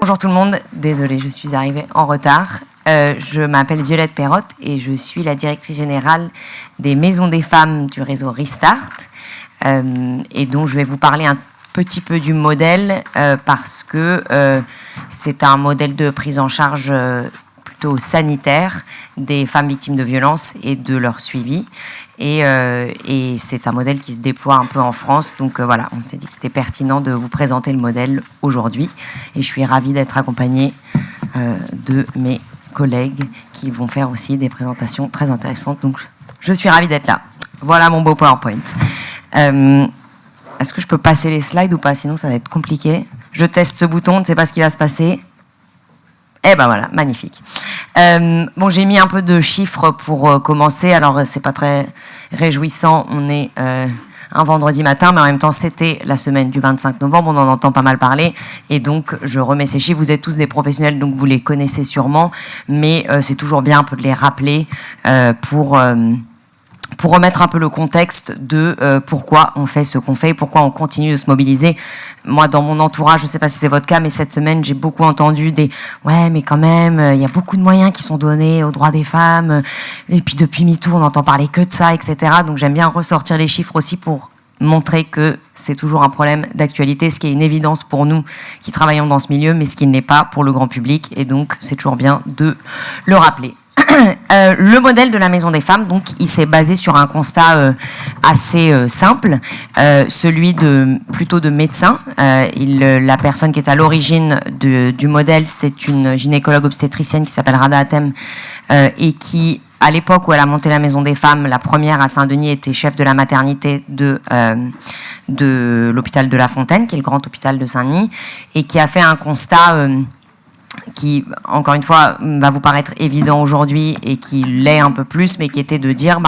Bonjour tout le monde, désolée, je suis arrivée en retard. Je m'appelle Violette Perrotte et je suis la directrice générale des Maisons des Femmes du réseau Restart, et dont je vais vous parler un petit peu du modèle parce que c'est un modèle de prise en charge plutôt sanitaire des femmes victimes de violences et de leur suivi. Et c'est un modèle qui se déploie un peu en France. Donc voilà, on s'est dit que c'était pertinent de vous présenter le modèle aujourd'hui. Et je suis ravie d'être accompagnée de mes collègues qui vont faire aussi des présentations très intéressantes. Donc je suis ravie d'être là. Voilà mon beau PowerPoint. Est-ce que je peux passer les slides ou pas? Sinon ça va être compliqué. Je teste ce bouton, on ne sait pas ce qui va se passer. Eh ben voilà, magnifique. Bon, j'ai mis un peu de chiffres pour commencer. Alors, c'est pas très réjouissant. On est un vendredi matin, mais en même temps, c'était la semaine du 25 novembre. On en entend pas mal parler. Et donc, je remets ces chiffres. Vous êtes tous des professionnels, donc vous les connaissez sûrement. Mais c'est toujours bien un peu de les rappeler pour remettre un peu le contexte de pourquoi on fait ce qu'on fait, pourquoi on continue de se mobiliser. Moi, dans mon entourage, je ne sais pas si c'est votre cas, mais cette semaine, j'ai beaucoup entendu des « ouais, mais quand même, il y a beaucoup de moyens qui sont donnés aux droits des femmes, et puis depuis MeToo, on n'entend parler que de ça, etc. » Donc j'aime bien ressortir les chiffres aussi pour montrer que c'est toujours un problème d'actualité, ce qui est une évidence pour nous qui travaillons dans ce milieu, mais ce qui ne l'est pas pour le grand public, et donc c'est toujours bien de le rappeler. Le modèle de la Maison des Femmes, donc, il s'est basé sur un constat assez simple, celui plutôt de médecin. La personne qui est à l'origine du modèle, c'est une gynécologue obstétricienne qui s'appelle Rada Hatem, et qui, à l'époque où elle a monté la Maison des Femmes, la première à Saint-Denis, était chef de la maternité de l'hôpital de La Fontaine, qui est le grand hôpital de Saint-Denis, et qui a fait un constat qui, encore une fois, va vous paraître évident aujourd'hui et qui l'est un peu plus, mais qui était de dire,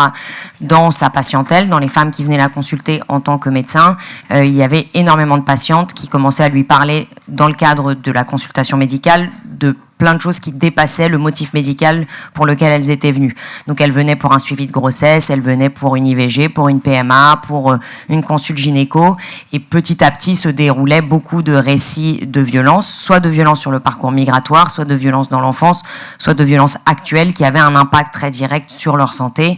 dans sa patientèle, dans les femmes qui venaient la consulter en tant que médecin, il y avait énormément de patientes qui commençaient à lui parler, dans le cadre de la consultation médicale, de plein de choses qui dépassaient le motif médical pour lequel elles étaient venues. Donc elles venaient pour un suivi de grossesse, elles venaient pour une IVG, pour une PMA, pour une consulte gynéco, et petit à petit se déroulaient beaucoup de récits de violences, soit de violences sur le parcours migratoire, soit de violences dans l'enfance, soit de violences actuelles qui avaient un impact très direct sur leur santé,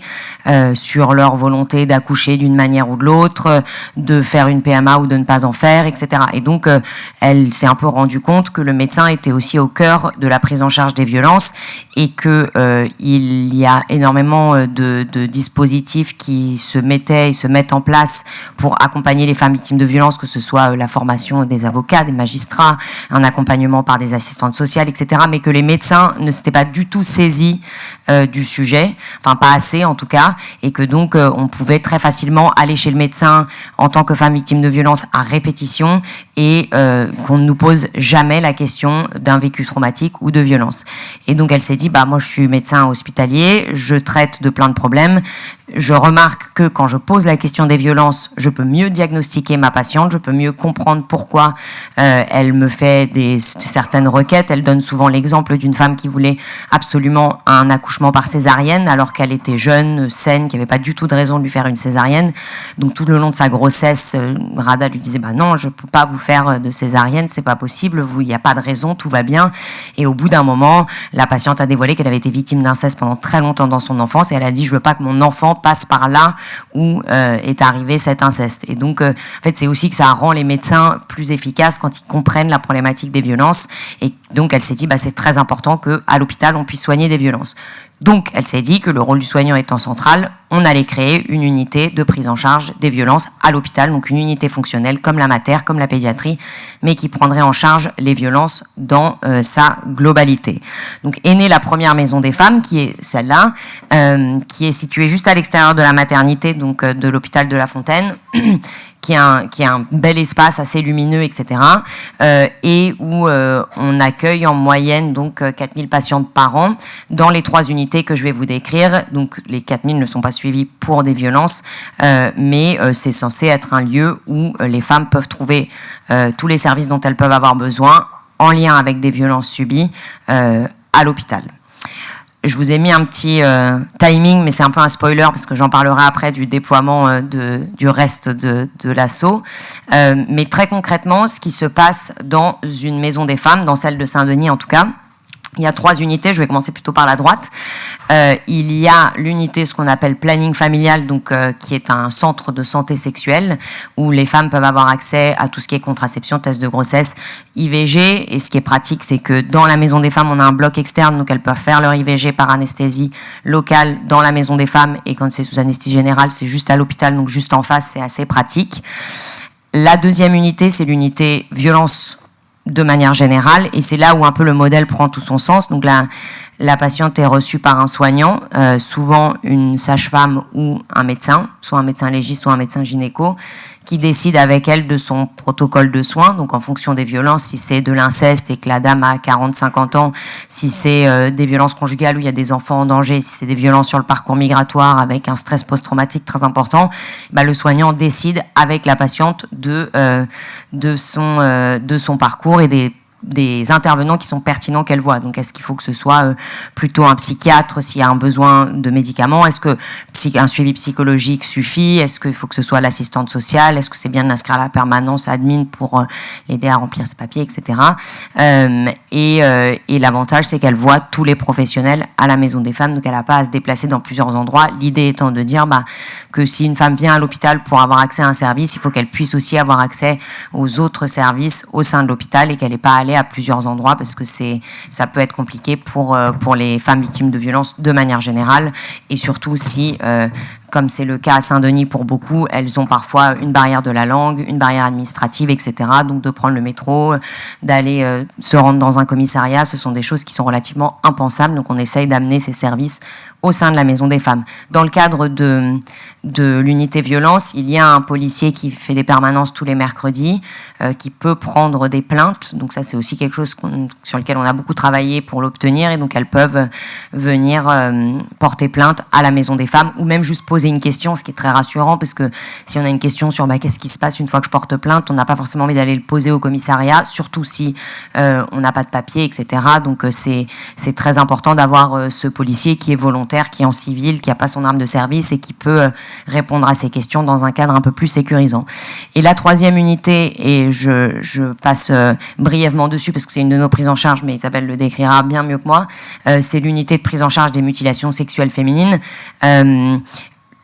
sur leur volonté d'accoucher d'une manière ou de l'autre, de faire une PMA ou de ne pas en faire, etc. Et donc elle s'est un peu rendue compte que le médecin était aussi au cœur de la prise en charge des violences et que il y a énormément de dispositifs qui se mettent en place pour accompagner les femmes victimes de violences, que ce soit la formation des avocats, des magistrats, un accompagnement par des assistantes sociales, etc., mais que les médecins ne s'étaient pas du tout saisis du sujet, enfin pas assez en tout cas, et que donc on pouvait très facilement aller chez le médecin en tant que femme victime de violences à répétition et qu'on ne nous pose jamais la question d'un vécu traumatique ou de violence. Et donc elle s'est dit, moi je suis médecin hospitalier, je traite de plein de problèmes, je remarque que quand je pose la question des violences, je peux mieux diagnostiquer ma patiente, je peux mieux comprendre pourquoi elle me fait certaines requêtes. Elle donne souvent l'exemple d'une femme qui voulait absolument un accouchement par césarienne alors qu'elle était jeune, saine, qu'il n'y avait pas du tout de raison de lui faire une césarienne. Donc tout le long de sa grossesse, Rada lui disait non, je ne peux pas vous faire de césarienne, c'est pas possible, il n'y a pas de raison, tout va bien. Et au bout d'un moment, la patiente a dévoilé qu'elle avait été victime d'inceste pendant très longtemps dans son enfance, et elle a dit, je veux pas que mon enfant passe par là où est arrivé cet inceste. Et donc, en fait, c'est aussi que ça rend les médecins plus efficaces quand ils comprennent la problématique des violences. Et donc, elle s'est dit, c'est très important qu'à l'hôpital, on puisse soigner des violences. Donc, elle s'est dit que le rôle du soignant étant central, on allait créer une unité de prise en charge des violences à l'hôpital, donc une unité fonctionnelle comme la mater, comme la pédiatrie, mais qui prendrait en charge les violences dans sa globalité. Donc est née la première Maison des Femmes, qui est celle-là, qui est située juste à l'extérieur de la maternité, donc de l'hôpital de La Fontaine, qui est un bel espace assez lumineux, etc. Et où on accueille en moyenne donc 4000 patientes par an dans les 3 unités que je vais vous décrire. Donc les 4000 ne sont pas suivies pour des violences, mais c'est censé être un lieu où les femmes peuvent trouver tous les services dont elles peuvent avoir besoin en lien avec des violences subies à l'hôpital. Je vous ai mis un petit timing, mais c'est un peu un spoiler parce que j'en parlerai après du déploiement du reste de l'assaut. Mais très concrètement, ce qui se passe dans une maison des femmes, dans celle de Saint-Denis en tout cas, il y a 3 unités, je vais commencer plutôt par la droite. Il y a l'unité, ce qu'on appelle planning familial, donc qui est un centre de santé sexuelle où les femmes peuvent avoir accès à tout ce qui est contraception, test de grossesse, IVG. Et ce qui est pratique, c'est que dans la maison des femmes, on a un bloc externe, donc elles peuvent faire leur IVG par anesthésie locale dans la maison des femmes. Et quand c'est sous anesthésie générale, c'est juste à l'hôpital, donc juste en face, c'est assez pratique. La deuxième unité, c'est l'unité violence de manière générale, et c'est là où un peu le modèle prend tout son sens. Donc la patiente est reçue par un soignant, souvent une sage-femme ou un médecin, soit un médecin légiste, soit un médecin gynéco, qui décide avec elle de son protocole de soins, donc en fonction des violences, si c'est de l'inceste et que la dame a 40-50 ans, si c'est des violences conjugales où il y a des enfants en danger, si c'est des violences sur le parcours migratoire avec un stress post-traumatique très important, bah, le soignant décide avec la patiente de son parcours et des intervenants qui sont pertinents qu'elle voit. Donc, est-ce qu'il faut que ce soit plutôt un psychiatre s'il y a un besoin de médicaments? Est-ce que un suivi psychologique suffit? Est-ce qu'il faut que ce soit l'assistante sociale? Est-ce que c'est bien de l'inscrire à la permanence admin pour l'aider à remplir ses papiers, etc. Et l'avantage, c'est qu'elle voit tous les professionnels à la maison des femmes, donc elle n'a pas à se déplacer dans plusieurs endroits. L'idée étant de dire que si une femme vient à l'hôpital pour avoir accès à un service, il faut qu'elle puisse aussi avoir accès aux autres services au sein de l'hôpital et qu'elle n'ait pas à aller à plusieurs endroits parce que ça peut être compliqué pour les femmes victimes de violences de manière générale, et surtout si comme c'est le cas à Saint-Denis pour beaucoup, elles ont parfois une barrière de la langue, une barrière administrative, etc. Donc de prendre le métro, d'aller se rendre dans un commissariat, ce sont des choses qui sont relativement impensables. Donc on essaye d'amener ces services au sein de la maison des femmes. Dans le cadre de l'unité violence, il y a un policier qui fait des permanences tous les mercredis, qui peut prendre des plaintes. Donc ça, c'est aussi quelque chose sur lequel on a beaucoup travaillé pour l'obtenir. Et donc elles peuvent venir porter plainte à la maison des femmes ou même juste poser une question, ce qui est très rassurant parce que si on a une question sur qu'est-ce qui se passe une fois que je porte plainte, on n'a pas forcément envie d'aller le poser au commissariat, surtout si on n'a pas de papier, etc. Donc c'est très important d'avoir ce policier qui est volontaire, qui est en civil, qui n'a pas son arme de service et qui peut répondre à ces questions dans un cadre un peu plus sécurisant. Et la troisième unité, et je passe brièvement dessus parce que c'est une de nos prises en charge, mais Isabelle le décrira bien mieux que moi, c'est l'unité de prise en charge des mutilations sexuelles féminines.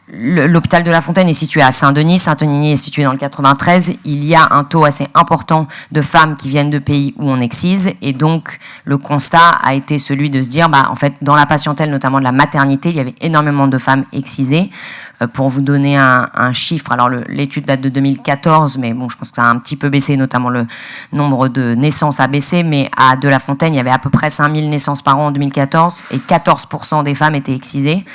L'hôpital de La Fontaine est situé à Saint-Denis. Saint-Denis est situé dans le 93. Il y a un taux assez important de femmes qui viennent de pays où on excise. Et donc, le constat a été celui de se dire, en fait, dans la patientèle, notamment de la maternité, il y avait énormément de femmes excisées. Pour vous donner un chiffre, alors l'étude date de 2014, mais bon, je pense que ça a un petit peu baissé, notamment le nombre de naissances a baissé, mais à De La Fontaine, il y avait à peu près 5000 naissances par an en 2014, et 14% des femmes étaient excisées.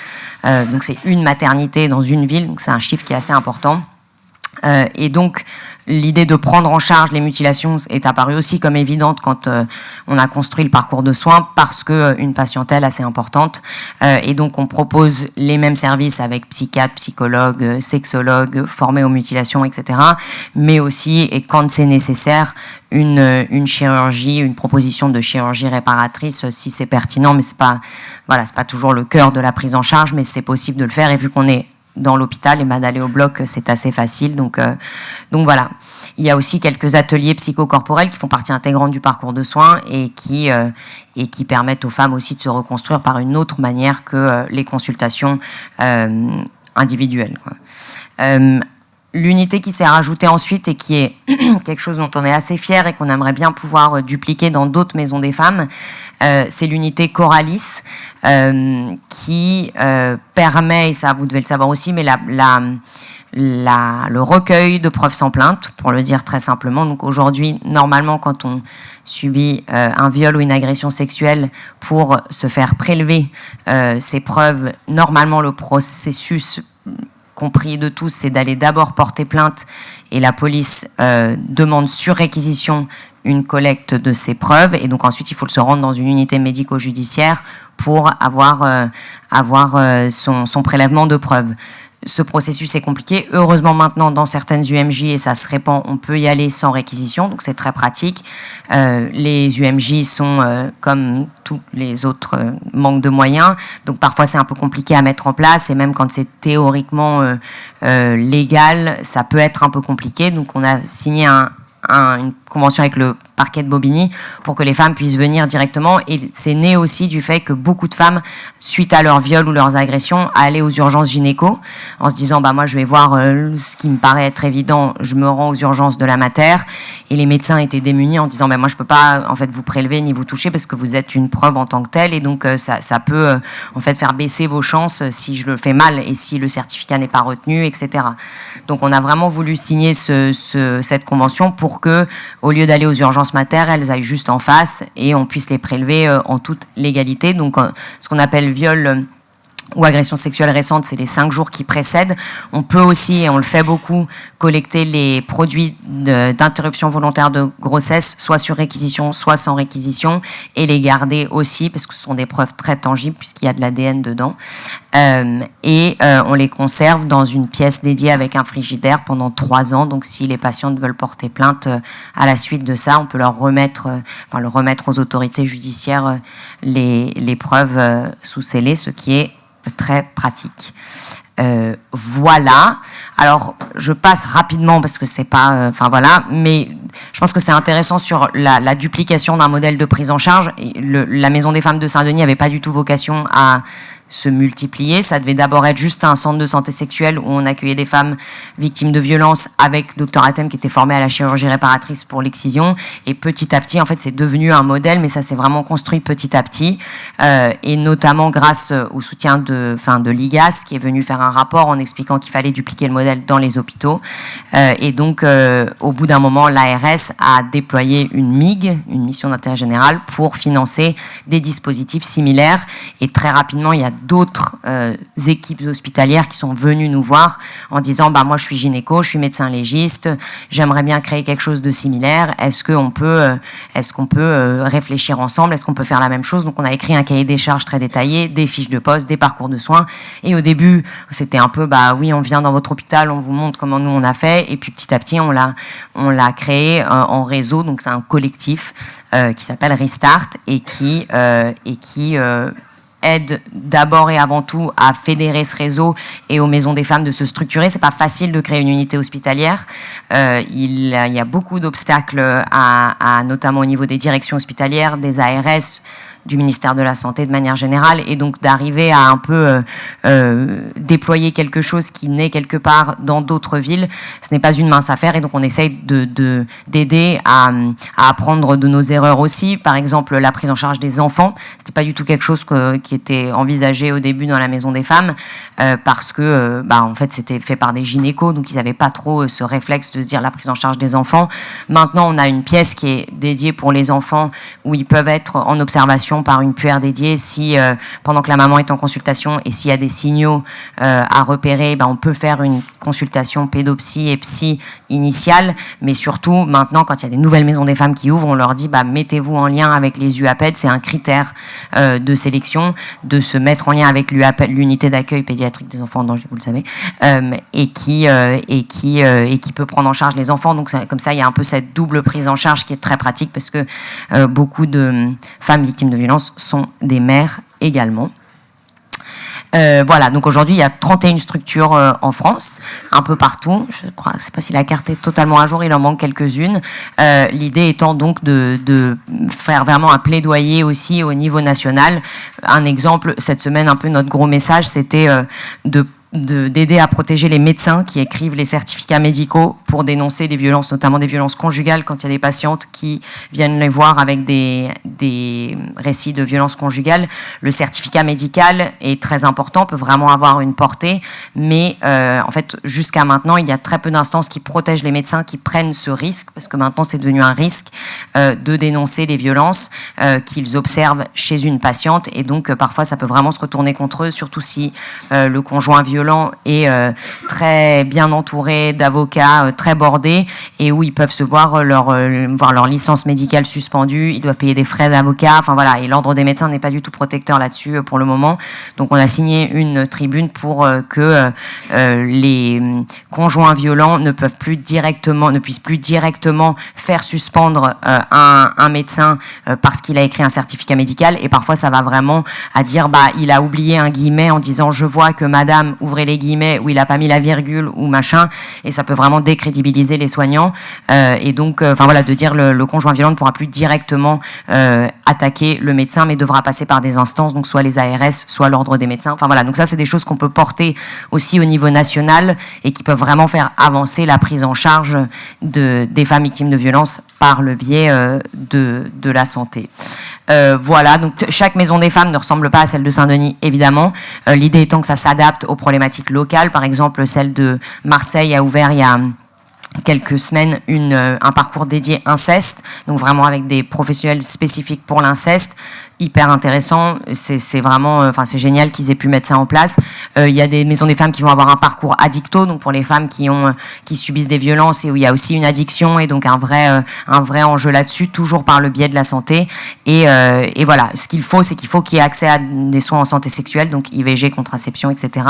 Donc c'est une maternité dans une ville, donc c'est un chiffre qui est assez important. Et donc, l'idée de prendre en charge les mutilations est apparue aussi comme évidente quand on a construit le parcours de soins parce qu'une patientèle assez importante. Et donc, on propose les mêmes services avec psychiatres, psychologues, sexologues formés aux mutilations, etc. Mais aussi, et quand c'est nécessaire, une chirurgie, une proposition de chirurgie réparatrice si c'est pertinent. Mais c'est pas toujours le cœur de la prise en charge, mais c'est possible de le faire. Et vu qu'on est dans l'hôpital et d'aller au bloc, c'est assez facile. Donc voilà. Il y a aussi quelques ateliers psychocorporels qui font partie intégrante du parcours de soins et qui permettent aux femmes aussi de se reconstruire par une autre manière que les consultations individuelles. L'unité qui s'est rajoutée ensuite et qui est quelque chose dont on est assez fier et qu'on aimerait bien pouvoir dupliquer dans d'autres maisons des femmes, c'est l'unité Coralis qui permet, et ça vous devez le savoir aussi, mais le recueil de preuves sans plainte, pour le dire très simplement. Donc aujourd'hui, normalement, quand on subit un viol ou une agression sexuelle, pour se faire prélever ces preuves, normalement le processus compris de tous, c'est d'aller d'abord porter plainte et la police demande sur réquisition une collecte de ces preuves et donc ensuite il faut se rendre dans une unité médico-judiciaire pour avoir son prélèvement de preuves. ce processus est compliqué. Heureusement, maintenant, dans certaines UMJ, et ça se répand, on peut y aller sans réquisition, donc c'est très pratique. Les UMJ sont, comme tous les autres, manquent de moyens, donc parfois c'est un peu compliqué à mettre en place, et même quand c'est théoriquement légal, ça peut être un peu compliqué. Donc on a signé une convention avec le parquet de Bobigny pour que les femmes puissent venir directement, et c'est né aussi du fait que beaucoup de femmes, suite à leur viol ou leurs agressions, allaient aux urgences gynéco en se disant bah moi je vais voir ce qui me paraît être évident, je me rends aux urgences de la mater, et les médecins étaient démunis en disant bah moi je peux pas en fait vous prélever ni vous toucher parce que vous êtes une preuve en tant que telle, et donc ça peut en fait faire baisser vos chances si je le fais mal et si le certificat n'est pas retenu, etc. Donc on a vraiment voulu signer cette convention pour que, au lieu d'aller aux urgences mater, elles aillent juste en face et on puisse les prélever en toute légalité. Donc ce qu'on appelle viol ou agression sexuelle récente, c'est les 5 jours qui précèdent. On peut aussi, et on le fait beaucoup, collecter les produits d'interruption volontaire de grossesse, soit sur réquisition, soit sans réquisition, et les garder aussi, parce que ce sont des preuves très tangibles, puisqu'il y a de l'ADN dedans. On les conserve dans une pièce dédiée avec un frigidaire pendant 3 ans. Donc si les patientes veulent porter plainte à la suite de ça, on peut leur remettre aux autorités judiciaires les preuves sous scellé, ce qui est très pratique. Voilà. Alors, je passe rapidement parce que c'est pas... mais je pense que c'est intéressant sur la duplication d'un modèle de prise en charge. La Maison des femmes de Saint-Denis n'avait pas du tout vocation à se multiplier. Ça devait d'abord être juste un centre de santé sexuelle où on accueillait des femmes victimes de violences avec Dr Hatem qui était formé à la chirurgie réparatrice pour l'excision. Et petit à petit, en fait, c'est devenu un modèle, mais ça s'est vraiment construit petit à petit. Et notamment grâce au soutien de l'IGAS qui est venu faire un rapport en expliquant qu'il fallait dupliquer le modèle dans les hôpitaux. Et donc, au bout d'un moment, l'ARS a déployé une MIG, une mission d'intérêt général, pour financer des dispositifs similaires. Et très rapidement, il y a d'autres équipes hospitalières qui sont venues nous voir en disant bah moi je suis gynéco, je suis médecin légiste, j'aimerais bien créer quelque chose de similaire, est-ce qu'on peut réfléchir ensemble, est-ce qu'on peut faire la même chose? Donc on a écrit un cahier des charges très détaillé, des fiches de poste, des parcours de soins, et au début c'était un peu bah oui on vient dans votre hôpital, on vous montre comment nous on a fait, et puis petit à petit on l'a créé en réseau, donc c'est un collectif qui s'appelle Restart et qui aide d'abord et avant tout à fédérer ce réseau et aux maisons des femmes de se structurer. C'est pas facile de créer une unité hospitalière. Il y a beaucoup d'obstacles notamment au niveau des directions hospitalières, des ARS, du ministère de la Santé de manière générale, et donc d'arriver à un peu déployer quelque chose qui naît quelque part dans d'autres villes, ce n'est pas une mince affaire, et donc on essaye d'aider à apprendre de nos erreurs aussi. Par exemple, la prise en charge des enfants, c'était pas du tout quelque chose qui était envisagé au début dans la Maison des femmes, parce que en fait c'était fait par des gynécos, donc ils n'avaient pas trop ce réflexe de se dire la prise en charge des enfants. Maintenant on a une pièce qui est dédiée pour les enfants où ils peuvent être en observation par une puère dédiée si pendant que la maman est en consultation, et s'il y a des signaux à repérer, on peut faire une consultation pédopsie et psy initiale. Mais surtout maintenant, quand il y a des nouvelles maisons des femmes qui ouvrent, on leur dit mettez-vous en lien avec les UAPED. C'est un critère de sélection de se mettre en lien avec l'UAPED, l'unité d'accueil pédiatrique des enfants en danger, vous le savez, et qui peut prendre en charge les enfants. Donc comme ça il y a un peu cette double prise en charge qui est très pratique, parce que beaucoup de femmes victimes de violences sont des mères également. Voilà, donc aujourd'hui il y a 31 structures en France, un peu partout. Je crois, je ne sais pas si la carte est totalement à jour, il en manque quelques-unes. L'idée étant donc de faire vraiment un plaidoyer aussi au niveau national. Un exemple, cette semaine, un peu notre gros message, c'était d'aider à protéger les médecins qui écrivent les certificats médicaux pour dénoncer des violences, notamment des violences conjugales, quand il y a des patientes qui viennent les voir avec des récits de violences conjugales. Le certificat médical est très important, peut vraiment avoir une portée, mais en fait, jusqu'à maintenant, il y a très peu d'instances qui protègent les médecins qui prennent ce risque, parce que maintenant, c'est devenu un risque de dénoncer les violences qu'ils observent chez une patiente, et donc parfois, ça peut vraiment se retourner contre eux, surtout si le conjoint violent est très bien entourés, d'avocats très bordés, et où ils peuvent se voir leur licence médicale suspendue, ils doivent payer des frais d'avocat, enfin voilà, et l'ordre des médecins n'est pas du tout protecteur là-dessus pour le moment. Donc on a signé une tribune pour que les conjoints violents ne puissent plus directement faire suspendre un médecin parce qu'il a écrit un certificat médical, et parfois ça va vraiment à dire il a oublié un guillemet en disant je vois que madame, ouvrez les guillemets, ou il a pas mis la virgule ou machin, et ça peut vraiment décrédibiliser les soignants, et donc de dire le conjoint violent ne pourra plus directement attaquer le médecin, mais devra passer par des instances, donc soit les ARS, soit l'ordre des médecins. Enfin voilà, donc ça c'est des choses qu'on peut porter aussi au niveau national et qui peuvent vraiment faire avancer la prise en charge des femmes victimes de violences par le biais de la santé. Voilà, donc chaque maison des femmes ne ressemble pas à celle de Saint-Denis, évidemment. L'idée étant que ça s'adapte aux problématiques locales. Par exemple, celle de Marseille a ouvert il y a quelques semaines un parcours dédié inceste, donc vraiment avec des professionnels spécifiques pour l'inceste. Hyper intéressant, c'est vraiment, c'est génial qu'ils aient pu mettre ça en place. Il y a des maisons des femmes qui vont avoir un parcours addicto, donc pour les femmes qui subissent des violences et où il y a aussi une addiction, et donc un vrai enjeu là-dessus, toujours par le biais de la santé. Et voilà, ce qu'il faut, c'est qu'il y ait accès à des soins en santé sexuelle, donc IVG, contraception, etc.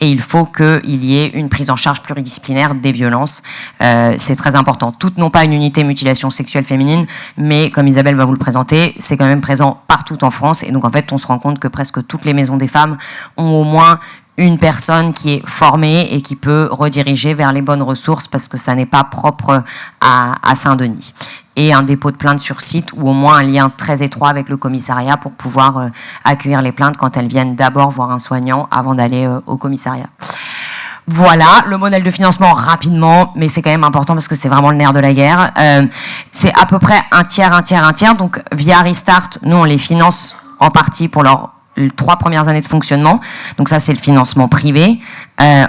Et il faut qu'il y ait une prise en charge pluridisciplinaire des violences. C'est très important. Toutes n'ont pas une unité mutilation sexuelle féminine, mais comme Isabelle va vous le présenter, c'est quand même présent partout en France, et donc en fait on se rend compte que presque toutes les maisons des femmes ont au moins une personne qui est formée et qui peut rediriger vers les bonnes ressources, parce que ça n'est pas propre à Saint-Denis. Et un dépôt de plainte sur site, ou au moins un lien très étroit avec le commissariat pour pouvoir accueillir les plaintes quand elles viennent d'abord voir un soignant avant d'aller au commissariat. Voilà, le modèle de financement rapidement, mais c'est quand même important parce que c'est vraiment le nerf de la guerre. C'est à peu près un tiers. Donc via Restart, nous on les finance en partie pour leurs 3 premières années de fonctionnement. Donc ça c'est le financement privé.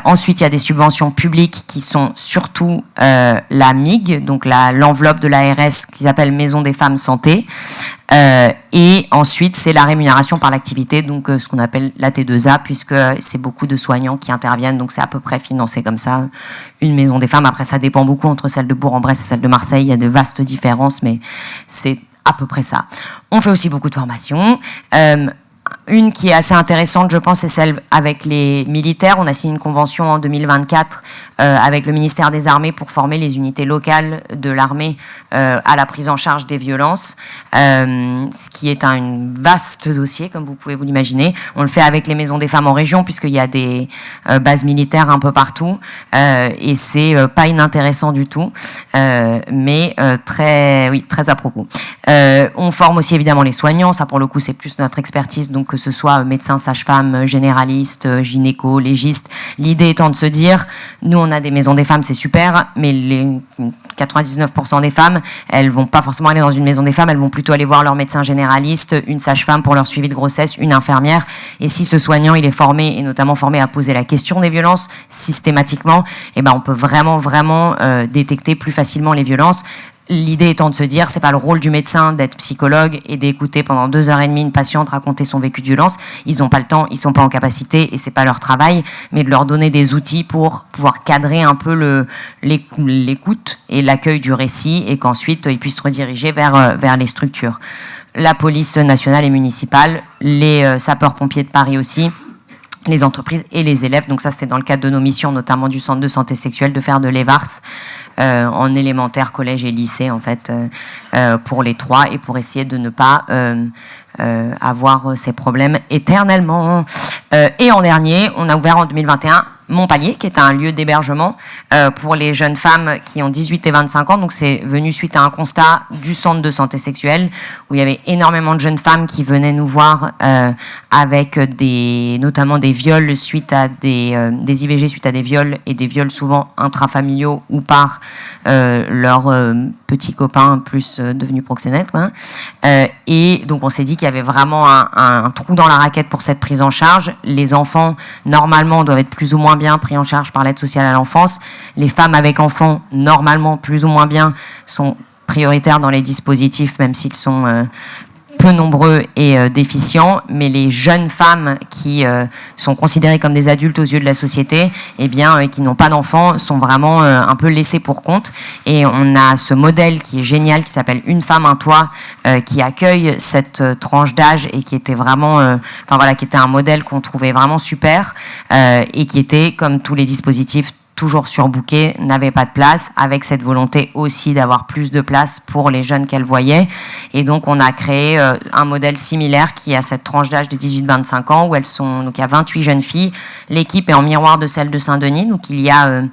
Ensuite il y a des subventions publiques qui sont surtout la MIG, donc l'enveloppe de l'ARS qu'ils appellent Maison des Femmes Santé. Et ensuite, c'est la rémunération par l'activité, donc ce qu'on appelle la T2A, puisque c'est beaucoup de soignants qui interviennent, donc c'est à peu près financé comme ça, une maison des femmes. Après, ça dépend beaucoup entre celle de Bourg-en-Bresse et celle de Marseille, il y a de vastes différences, mais c'est à peu près ça. On fait aussi beaucoup de formations. Une qui est assez intéressante, je pense, c'est celle avec les militaires. On a signé une convention en 2024 avec le ministère des Armées pour former les unités locales de l'armée à la prise en charge des violences, ce qui est un vaste dossier, comme vous pouvez vous l'imaginer. On le fait avec les maisons des femmes en région, puisqu'il y a des bases militaires un peu partout, et c'est pas inintéressant du tout, mais très à propos. On forme aussi évidemment les soignants, ça pour le coup c'est plus notre expertise, donc que ce soit médecins, sages-femmes, généralistes, gynéco, légistes. L'idée étant de se dire, nous on a des maisons des femmes, c'est super, mais les 99% des femmes, elles vont pas forcément aller dans une maison des femmes, elles vont plutôt aller voir leur médecin généraliste, une sage-femme pour leur suivi de grossesse, une infirmière. Et si ce soignant il est formé, et notamment formé à poser la question des violences systématiquement, on peut vraiment détecter plus facilement les violences. L'idée étant de se dire, c'est pas le rôle du médecin d'être psychologue et d'écouter pendant 2h30 une patiente raconter son vécu de violence. Ils n'ont pas le temps, ils sont pas en capacité et c'est pas leur travail, mais de leur donner des outils pour pouvoir cadrer un peu l'écoute et l'accueil du récit, et qu'ensuite ils puissent se rediriger vers les structures. La police nationale et municipale, les sapeurs-pompiers de Paris aussi, les entreprises et les élèves. Donc ça, c'est dans le cadre de nos missions, notamment du centre de santé sexuelle, de faire de l'EVARS en élémentaire, collège et lycée, en fait, pour les 3, et pour essayer de ne pas avoir ces problèmes éternellement. Et en dernier, on a ouvert en 2021 Montpalier, qui est un lieu d'hébergement pour les jeunes femmes qui ont 18 et 25 ans. Donc c'est venu suite à un constat du centre de santé sexuelle, où il y avait énormément de jeunes femmes qui venaient nous voir avec notamment des viols suite à des IVG suite à des viols, et des viols souvent intrafamiliaux ou par leurs petits copains plus devenus proxénètes, quoi. Et donc on s'est dit qu'il y avait vraiment un trou dans la raquette pour cette prise en charge. Les enfants, normalement, doivent être plus ou moins bien pris en charge par l'aide sociale à l'enfance. Les femmes avec enfants, normalement, plus ou moins bien, sont prioritaires dans les dispositifs, même s'ils sont peu nombreux et déficients, mais les jeunes femmes qui sont considérées comme des adultes aux yeux de la société, eh bien, qui n'ont pas d'enfants, sont vraiment un peu laissées pour compte. Et on a ce modèle qui est génial, qui s'appelle Une femme, un toit, qui accueille cette tranche d'âge et qui était vraiment, enfin voilà, qui était un modèle qu'on trouvait vraiment super et qui était, comme tous les dispositifs, toujours surbooké, n'avait pas de place, avec cette volonté aussi d'avoir plus de place pour les jeunes qu'elle voyait. Et donc, on a créé un modèle similaire qui a cette tranche d'âge des 18-25 ans, où elles sont, donc il y a 28 jeunes filles. L'équipe est en miroir de celle de Saint-Denis, donc il y a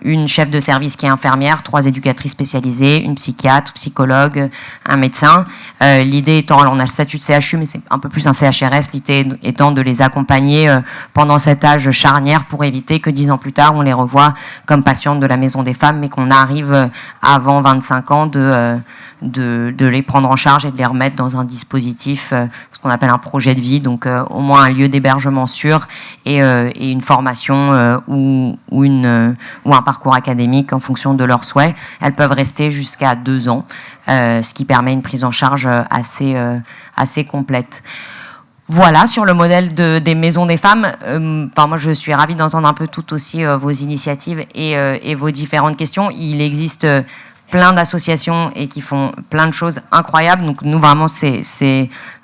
une chef de service qui est infirmière, 3 éducatrices spécialisées, une psychiatre, psychologue, un médecin. L'idée étant, alors on a le statut de CHU, mais c'est un peu plus un CHRS, l'idée étant de les accompagner pendant cet âge charnière pour éviter que 10 ans plus tard, on les revoit comme patientes de la Maison des Femmes, mais qu'on arrive avant 25 ans de les prendre en charge et de les remettre dans un dispositif, ce qu'on appelle un projet de vie, donc au moins un lieu d'hébergement sûr et une formation ou un parcours académique en fonction de leurs souhaits. Elles peuvent rester jusqu'à 2 ans, ce qui permet une prise en charge assez complète. Voilà, sur le modèle des maisons des femmes, moi je suis ravie d'entendre un peu toutes aussi vos initiatives et vos différentes questions. Il existe plein d'associations et qui font plein de choses incroyables. Donc nous vraiment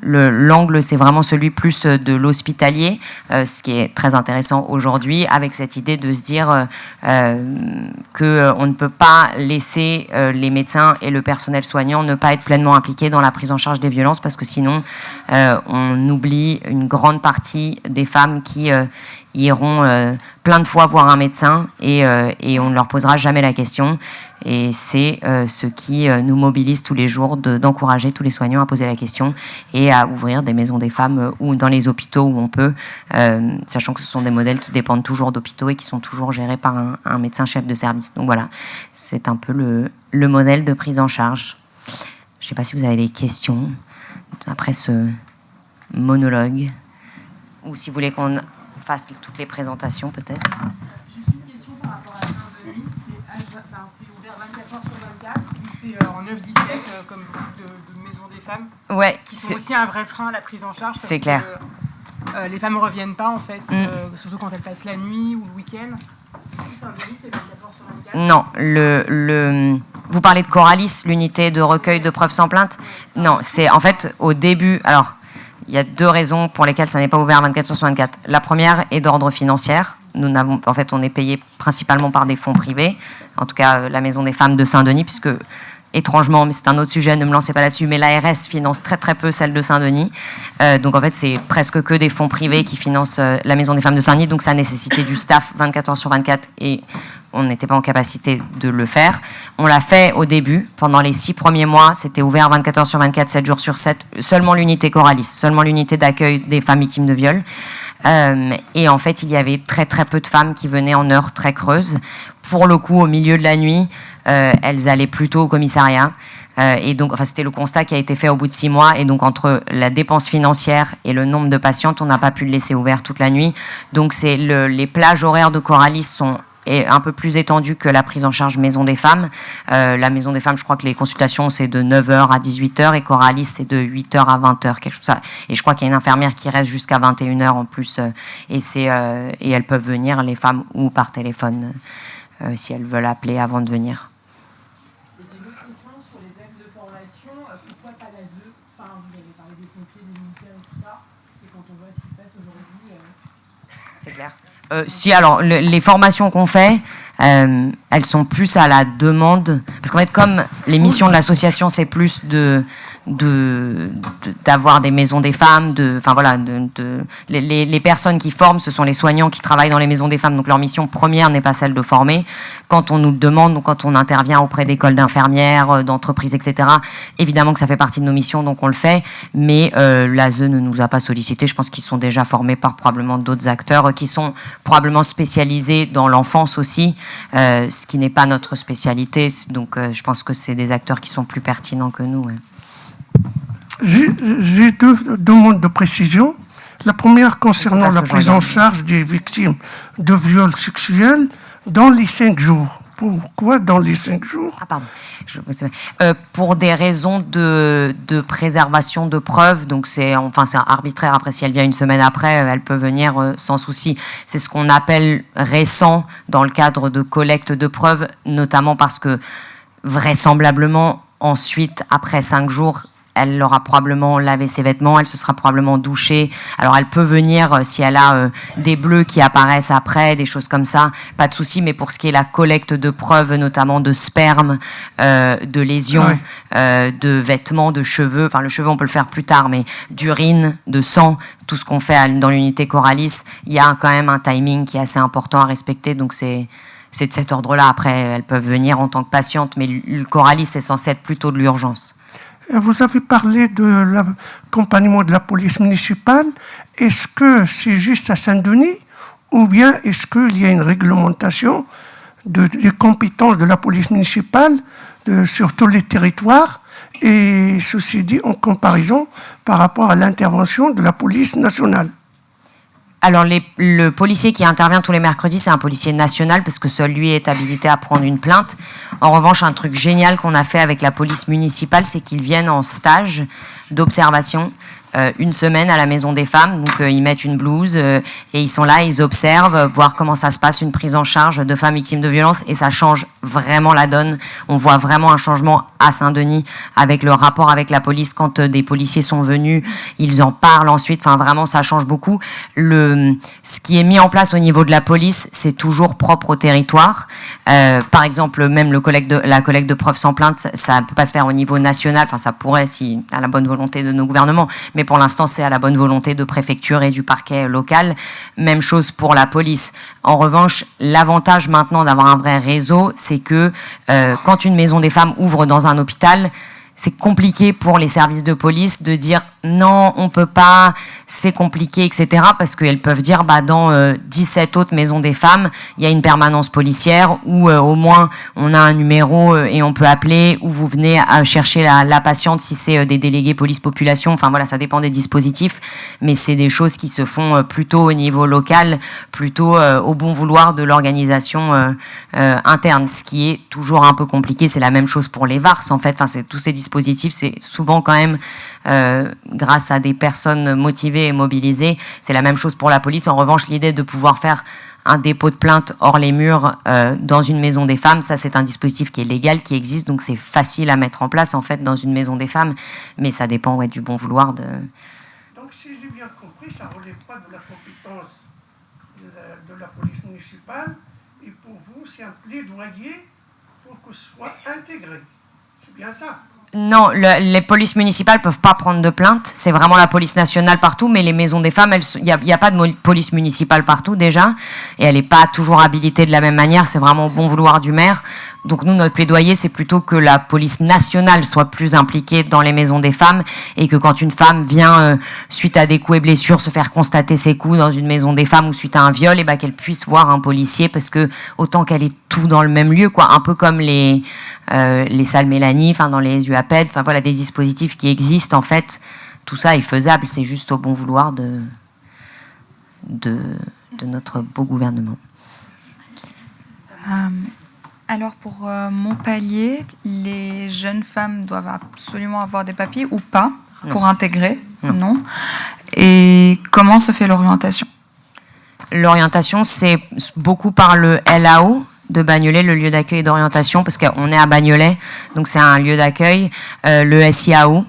l'angle c'est vraiment celui plus de l'hospitalier, ce qui est très intéressant aujourd'hui, avec cette idée de se dire que on ne peut pas laisser les médecins et le personnel soignant ne pas être pleinement impliqués dans la prise en charge des violences, parce que sinon on oublie une grande partie des femmes qui iront plein de fois voir un médecin et on ne leur posera jamais la question. Et c'est ce qui nous mobilise tous les jours d'encourager tous les soignants à poser la question et à ouvrir des maisons des femmes ou dans les hôpitaux où on peut, sachant que ce sont des modèles qui dépendent toujours d'hôpitaux et qui sont toujours gérés par un médecin chef de service. Donc voilà, c'est un peu le modèle de prise en charge. Je ne sais pas si vous avez des questions après ce monologue, ou si vous voulez qu'on fasse toutes les présentations peut-être. Juste une question par rapport à Saint-Denis, c'est ouvert 24 heures sur 24, ou c'est en 9-17 comme de maisons des femmes, ouais, qui sont aussi un vrai frein à la prise en charge, parce c'est clair. Que les femmes ne reviennent pas en fait, surtout quand elles passent la nuit ou le week-end. Saint-Denis, c'est 24 heures sur 24. Non, vous parlez de Coralis, l'unité de recueil de preuves sans plainte. Non, c'est en fait au début, alors il y a 2 raisons pour lesquelles ça n'est pas ouvert 24 sur 24. La première est d'ordre financier. On est payé principalement par des fonds privés, en tout cas la Maison des Femmes de Saint-Denis, puisque étrangement, mais c'est un autre sujet, ne me lancez pas là-dessus, mais l'ARS finance très très peu celle de Saint-Denis. Donc en fait, c'est presque que des fonds privés qui financent la Maison des Femmes de Saint-Denis, donc ça nécessitait du staff 24 heures sur 24 et on n'était pas en capacité de le faire. On l'a fait au début, pendant les 6 premiers mois, c'était ouvert 24 heures sur 24, 7 jours sur 7, seulement l'unité Coralis, seulement l'unité d'accueil des femmes victimes de viol. Et en fait, il y avait très très peu de femmes qui venaient en heures très creuses. Pour le coup, au milieu de la nuit, elles allaient plutôt au commissariat. Et donc, c'était le constat qui a été fait au bout de 6 mois. Et donc, entre la dépense financière et le nombre de patientes, on n'a pas pu le laisser ouvert toute la nuit. Donc, les plages horaires de Coralis sont un peu plus étendues que la prise en charge Maison des Femmes. La Maison des Femmes, je crois que les consultations, c'est de 9h à 18h et Coralis, c'est de 8h à 20h, quelque chose comme ça. Et je crois qu'il y a une infirmière qui reste jusqu'à 21h en plus. Et elles peuvent venir, les femmes, ou par téléphone, si elles veulent appeler avant de venir. J'ai une autre question sur les axes de formation. Pourquoi pas l'ASE? Enfin, vous avez parlé des pompiers, des militaires et tout ça. C'est quand on voit ce qui se passe aujourd'hui. C'est clair. Si, alors, les formations qu'on fait, elles sont plus à la demande. Parce qu'en fait, comme les missions de l'association, c'est plus d'avoir des maisons des femmes, les personnes qui forment, ce sont les soignants qui travaillent dans les maisons des femmes, donc leur mission première n'est pas celle de former. Quand on nous le demande, ou quand on intervient auprès d'écoles d'infirmières, d'entreprises, etc., évidemment que ça fait partie de nos missions, donc on le fait, mais l'ASE ne nous a pas sollicité. Je pense qu'ils sont déjà formés par probablement d'autres acteurs qui sont probablement spécialisés dans l'enfance aussi, ce qui n'est pas notre spécialité, donc je pense que c'est des acteurs qui sont plus pertinents que nous. Ouais. J'ai 2 demandes de précision. La première concernant la prise en charge des victimes de viols sexuels dans les 5 jours. Pourquoi dans les 5 jours? Ah pardon. Pour des raisons de préservation de preuves, donc c'est arbitraire. Après, si elle vient une semaine après, elle peut venir sans souci. C'est ce qu'on appelle récent dans le cadre de collecte de preuves, notamment parce que vraisemblablement, ensuite, après 5 jours, elle aura probablement lavé ses vêtements, elle se sera probablement douchée. Alors elle peut venir si elle a des bleus qui apparaissent après, des choses comme ça, pas de souci. Mais pour ce qui est la collecte de preuves, notamment de sperme, de lésions, de vêtements, de cheveux, enfin le cheveu on peut le faire plus tard, mais d'urine, de sang, tout ce qu'on fait dans l'unité Coralis, il y a quand même un timing qui est assez important à respecter. Donc c'est de cet ordre-là. Après, elles peuvent venir en tant que patientes, mais le Coralis c'est censé être plutôt de l'urgence. Vous avez parlé de l'accompagnement de la police municipale. Est-ce que c'est juste à Saint-Denis ou bien est-ce qu'il y a une réglementation des compétences de la police municipale sur tous les territoires et ceci dit en comparaison par rapport à l'intervention de la police nationale? Alors, le policier qui intervient tous les mercredis, c'est un policier national parce que seul lui est habilité à prendre une plainte. En revanche, un truc génial qu'on a fait avec la police municipale, c'est qu'ils viennent en stage d'observation une semaine à la Maison des Femmes. Donc, ils mettent une blouse et ils sont là, ils observent, voir comment ça se passe, une prise en charge de femmes victimes de violences. Et ça change vraiment la donne. On voit vraiment un changement à Saint-Denis avec le rapport avec la police. Quand des policiers sont venus, ils en parlent ensuite. Enfin, vraiment, ça change beaucoup. Ce qui est mis en place au niveau de la police, c'est toujours propre au territoire. Par exemple, même la collecte de preuves sans plainte, ça ne peut pas se faire au niveau national. Enfin, ça pourrait, si à la bonne volonté de nos gouvernements. Mais pour l'instant, c'est à la bonne volonté de préfecture et du parquet local. Même chose pour la police. En revanche, l'avantage maintenant d'avoir un vrai réseau, c'est que quand une maison des femmes ouvre dans un hôpital, c'est compliqué pour les services de police de dire non, on peut pas, c'est compliqué, etc. Parce qu'elles peuvent dire dans 17 autres maisons des femmes, il y a une permanence policière où au moins on a un numéro et on peut appeler, où vous venez à chercher la patiente si c'est des délégués police-population. Enfin voilà, ça dépend des dispositifs, mais c'est des choses qui se font plutôt au niveau local, plutôt au bon vouloir de l'organisation interne, ce qui est toujours un peu compliqué. C'est la même chose pour les VARS en fait. Enfin, c'est tous ces dispositifs, c'est souvent quand même grâce à des personnes motivées et mobilisées. C'est la même chose pour la police. En revanche, l'idée de pouvoir faire un dépôt de plainte hors les murs dans une maison des femmes, ça c'est un dispositif qui est légal, qui existe, donc c'est facile à mettre en place en fait dans une maison des femmes, mais ça dépend du bon vouloir de... Donc si j'ai bien compris, ça ne relève pas de la compétence de la police municipale, et pour vous c'est un plaidoyer pour que ce soit intégré. C'est bien ça? Non, les polices municipales peuvent pas prendre de plainte. C'est vraiment la police nationale partout, mais les maisons des femmes, il y a pas de police municipale partout déjà, et elle n'est pas toujours habilitée de la même manière. C'est vraiment au bon vouloir du maire. Donc nous, notre plaidoyer, c'est plutôt que la police nationale soit plus impliquée dans les maisons des femmes, et que quand une femme vient suite à des coups et blessures se faire constater ses coups dans une maison des femmes ou suite à un viol, et qu'elle puisse voir un policier, parce que autant qu'elle est tout dans le même lieu, quoi, un peu comme les salles Mélanie, enfin dans les UAPED, enfin voilà, des dispositifs qui existent en fait. Tout ça est faisable, c'est juste au bon vouloir de notre beau gouvernement. Alors pour Montpellier, les jeunes femmes doivent absolument avoir des papiers ou pas pour intégrer? Non. Et comment se fait l'orientation? L'orientation, c'est beaucoup par le LAO de Bagnolet, le lieu d'accueil et d'orientation, parce qu'on est à Bagnolet, donc c'est un lieu d'accueil, le SIAO.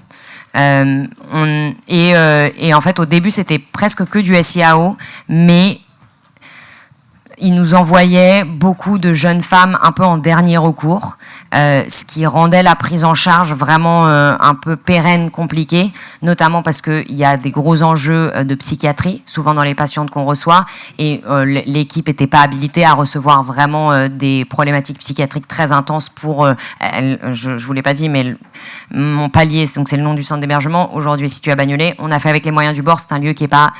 Et en fait, au début, c'était presque que du SIAO, mais ils nous envoyaient beaucoup de jeunes femmes un peu en dernier recours, ce qui rendait la prise en charge vraiment un peu pérenne, compliquée, notamment parce qu'il y a des gros enjeux de psychiatrie, souvent dans les patientes qu'on reçoit, et l'équipe n'était pas habilitée à recevoir vraiment des problématiques psychiatriques très intenses pour, je ne vous l'ai pas dit, mais Montpellier, donc c'est le nom du centre d'hébergement, aujourd'hui est situé à Bagnolet. On a fait avec les moyens du bord, c'est un lieu qui n'est pas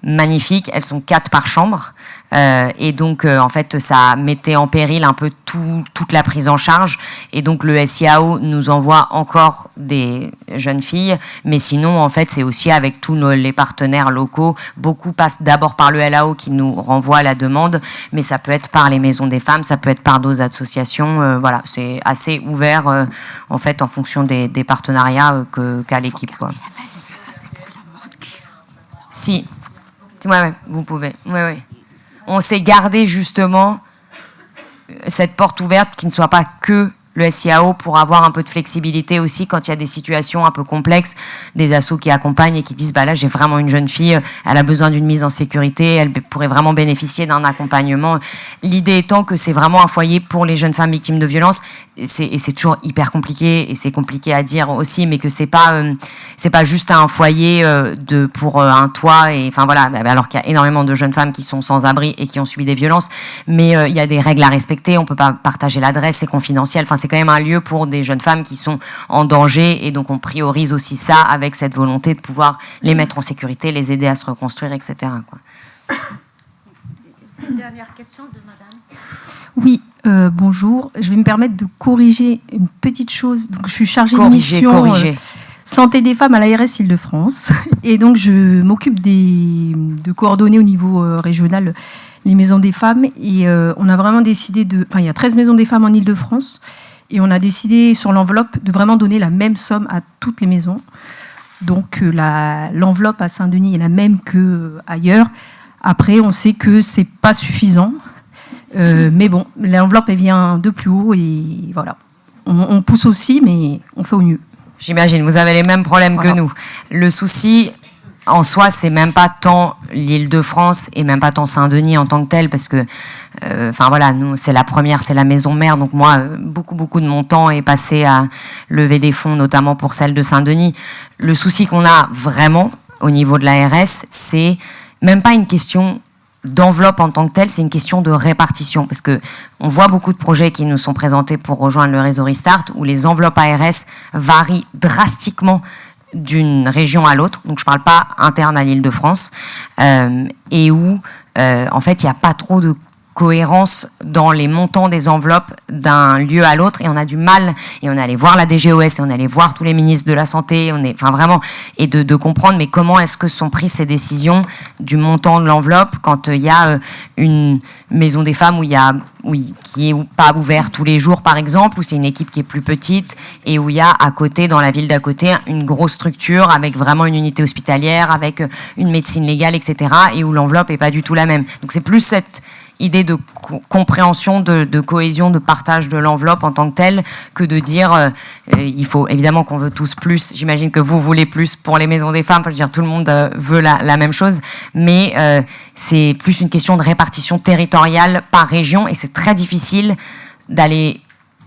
magnifiques. Elles sont 4 par chambre. Et donc, en fait, ça mettait en péril un peu toute la prise en charge. Et donc, le SIAO nous envoie encore des jeunes filles. Mais sinon, en fait, c'est aussi avec tous les partenaires locaux. Beaucoup passent d'abord par le LAO qui nous renvoie la demande. Mais ça peut être par les maisons des femmes, ça peut être par d'autres associations. Voilà, c'est assez ouvert, en fait, en fonction des partenariats qu'a l'équipe, quoi. Si. Ouais, vous pouvez. Ouais. On s'est gardé justement cette porte ouverte qui ne soit pas que le SIAO pour avoir un peu de flexibilité aussi quand il y a des situations un peu complexes, des assos qui accompagnent et qui disent bah là j'ai vraiment une jeune fille, elle a besoin d'une mise en sécurité, elle pourrait vraiment bénéficier d'un accompagnement. L'idée étant que c'est vraiment un foyer pour les jeunes femmes victimes de violences et c'est toujours hyper compliqué et c'est compliqué à dire aussi, mais que c'est pas juste un foyer pour un toit et enfin voilà, alors qu'il y a énormément de jeunes femmes qui sont sans abri et qui ont subi des violences, mais il y a des règles à respecter, on peut pas partager l'adresse, c'est confidentiel, enfin c'est quand même un lieu pour des jeunes femmes qui sont en danger et donc on priorise aussi ça avec cette volonté de pouvoir les mettre en sécurité, les aider à se reconstruire, etc. quoi. Une dernière question de madame. Oui, bonjour. Je vais me permettre de corriger une petite chose. Donc, je suis chargée de mission santé des femmes à l'ARS Île-de-France. Et donc, je m'occupe de coordonner au niveau régional les maisons des femmes. Et on a vraiment décidé il y a 13 maisons des femmes en Île-de-France. Et on a décidé sur l'enveloppe de vraiment donner la même somme à toutes les maisons. Donc, l'enveloppe à Saint-Denis est la même qu'ailleurs. Après, on sait que c'est pas suffisant. Mais bon, l'enveloppe, elle vient de plus haut et voilà. On pousse aussi, mais on fait au mieux. J'imagine, vous avez les mêmes problèmes que nous. Le souci, en soi, c'est même pas tant l'Île-de-France et même pas tant Saint-Denis en tant que tel, parce que, voilà, nous, c'est la première, c'est la maison mère. Donc moi, beaucoup de mon temps est passé à lever des fonds, notamment pour celle de Saint-Denis. Le souci qu'on a vraiment au niveau de l'ARS, c'est même pas une question d'enveloppe en tant que telle, c'est une question de répartition. Parce que on voit beaucoup de projets qui nous sont présentés pour rejoindre le réseau Restart, où les enveloppes ARS varient drastiquement d'une région à l'autre. Donc je ne parle pas interne à l'Île-de-France. Et où, en fait, il n'y a pas trop de cohérence dans les montants des enveloppes d'un lieu à l'autre et on a du mal, et on est allé voir la DGOS et on est allé voir tous les ministres de la Santé, vraiment, et de comprendre mais comment est-ce que sont prises ces décisions du montant de l'enveloppe quand il y a une maison des femmes qui est pas ouverte tous les jours par exemple, où c'est une équipe qui est plus petite et où il y a à côté, dans la ville d'à côté, une grosse structure avec vraiment une unité hospitalière, avec une médecine légale, etc. et où l'enveloppe est pas du tout la même. Donc c'est plus cette idée de compréhension, de cohésion, de partage de l'enveloppe en tant que telle, que de dire il faut évidemment qu'on veut tous plus. J'imagine que vous voulez plus pour les maisons des femmes. Je veux dire, tout le monde veut la même chose, mais c'est plus une question de répartition territoriale par région et c'est très difficile d'aller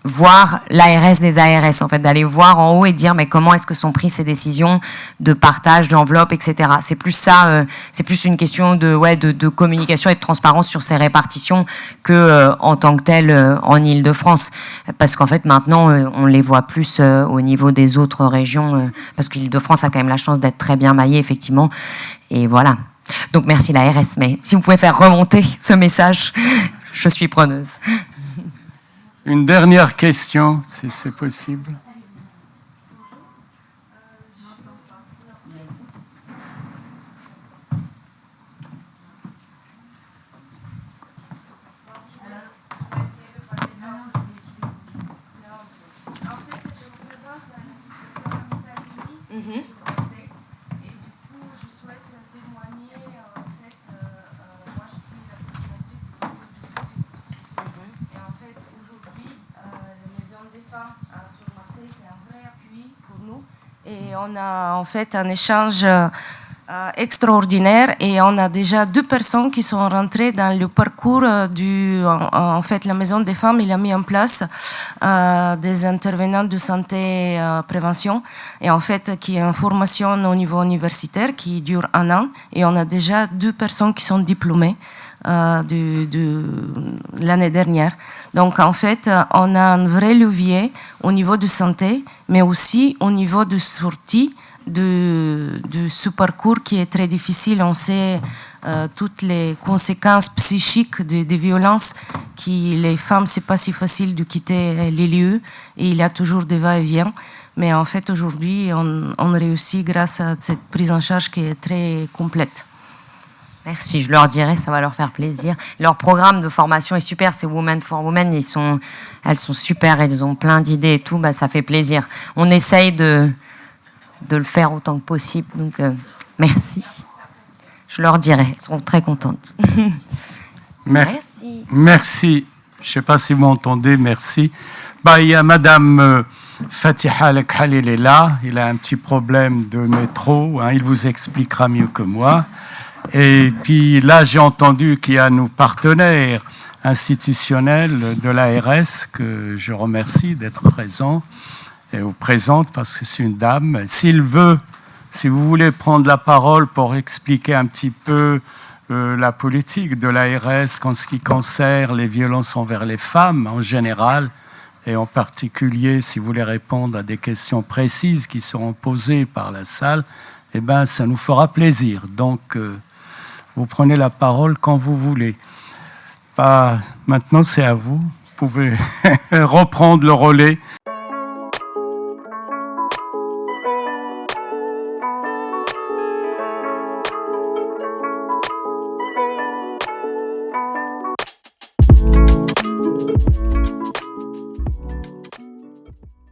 voir l'ARS des ARS, en fait, d'aller voir en haut et dire mais comment est-ce que sont prises ces décisions de partage d'enveloppe, etc. C'est plus ça, c'est plus une question de communication et de transparence sur ces répartitions que en tant que telle en Île-de-France, parce qu'en fait maintenant on les voit plus au niveau des autres régions, parce que l'Île-de-France a quand même la chance d'être très bien maillée effectivement, et voilà. Donc merci l'ARS, mais si vous pouvez faire remonter ce message, je suis preneuse. Une dernière question, si c'est possible. Et on a en fait un échange extraordinaire et on a déjà 2 personnes qui sont rentrées dans le parcours en fait, la Maison des Femmes, il a mis en place des intervenants de santé prévention et en fait qui est une formation au niveau universitaire qui dure 1 an et on a déjà 2 personnes qui sont diplômées de l'année dernière. Donc en fait, on a un vrai levier au niveau de santé, mais aussi au niveau de sortie de ce parcours qui est très difficile. On sait toutes les conséquences psychiques des violences, qui les femmes, c'est pas si facile de quitter les lieux et il y a toujours des va-et-vient. Mais en fait, aujourd'hui, on réussit grâce à cette prise en charge qui est très complète. Merci, je leur dirai, ça va leur faire plaisir. Leur programme de formation est super, c'est Women for Women, elles sont super, elles ont plein d'idées et tout, bah, ça fait plaisir. On essaye de le faire autant que possible, donc merci. Je leur dirai, elles seront très contentes. Merci. Merci. Je ne sais pas si vous m'entendez, merci. Bah, il y a Madame Fatiha Al-Khalil est là, il a un petit problème de métro, hein, il vous expliquera mieux que moi. Et puis là, j'ai entendu qu'il y a nos partenaires institutionnels de l'ARS, que je remercie d'être présents, et vous présente parce que c'est une dame. Si vous voulez prendre la parole pour expliquer un petit peu la politique de l'ARS en ce qui concerne les violences envers les femmes en général, et en particulier si vous voulez répondre à des questions précises qui seront posées par la salle, eh ben, ça nous fera plaisir. Donc, vous prenez la parole quand vous voulez. Maintenant, c'est à vous. Vous pouvez reprendre le relais